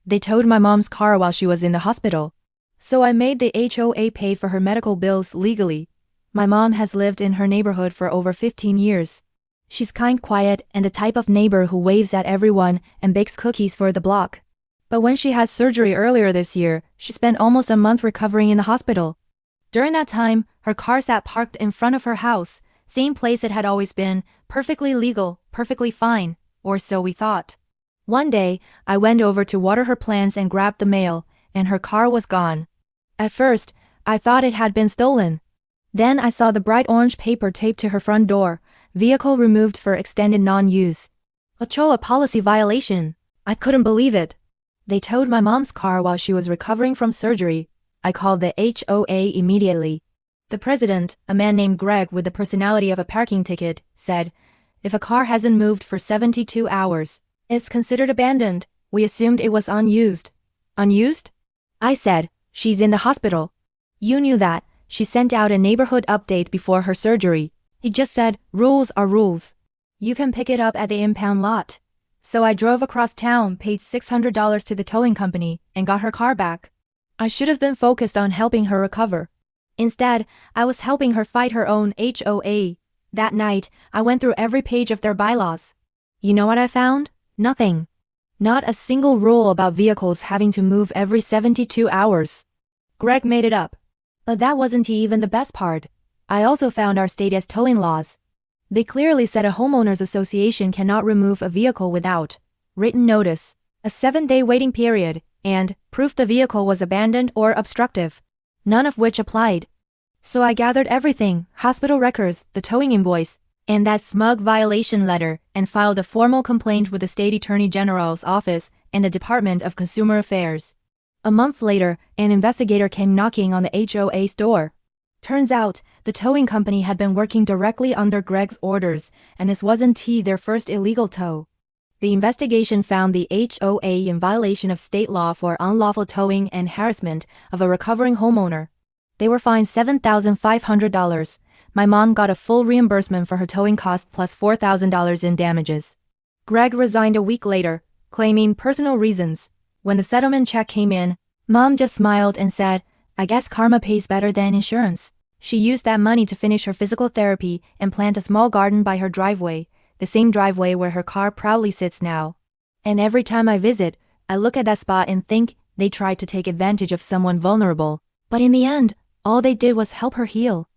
They towed my mom's car while she was in the hospital. So I made the HOA pay for her medical bills legally. My mom has lived in her neighborhood for over 15 years. She's kind, quiet, and the type of neighbor who waves at everyone and bakes cookies for the block. But when she had surgery earlier this year, she spent almost a month recovering in the hospital. During that time, her car sat parked in front of her house, same place it had always been, perfectly legal, perfectly fine, or so we thought. One day, I went over to water her plants and grabbed the mail, and her car was gone. At first, I thought it had been stolen. Then I saw the bright orange paper taped to her front door, vehicle removed for extended non-use. A HOA policy violation. I couldn't believe it. They towed my mom's car while she was recovering from surgery. I called the HOA immediately. The president, a man named Greg with the personality of a parking ticket, said, "If a car hasn't moved for 72 hours, it's considered abandoned. We assumed it was unused." Unused? I said, "She's in the hospital." "You knew that. She sent out a neighborhood update before her surgery." He just said, "Rules are rules. You can pick it up at the impound lot." So I drove across town, paid $600 to the towing company, and got her car back. I should have been focused on helping her recover. Instead, I was helping her fight her own HOA. That night, I went through every page of their bylaws. You know what I found? Nothing. Not a single rule about vehicles having to move every 72 hours. Greg made it up. But that wasn't even the best part. I also found our state has towing laws. They clearly said a homeowners association cannot remove a vehicle without written notice, a 7-day waiting period, and proof the vehicle was abandoned or obstructive, none of which applied. So I gathered everything, hospital records, the towing invoice, and that smug violation letter, and filed a formal complaint with the State Attorney General's office and the Department of Consumer Affairs. A month later, an investigator came knocking on the HOA's door. Turns out, the towing company had been working directly under Greg's orders, and this wasn't their first illegal tow. The investigation found the HOA in violation of state law for unlawful towing and harassment of a recovering homeowner. They were fined $7,500. My mom got a full reimbursement for her towing costs plus $4,000 in damages. Greg resigned a week later, claiming personal reasons. When the settlement check came in, Mom just smiled and said, "I guess karma pays better than insurance." She used that money to finish her physical therapy and plant a small garden by her driveway, the same driveway where her car proudly sits now. And every time I visit, I look at that spot and think they tried to take advantage of someone vulnerable, but in the end, all they did was help her heal.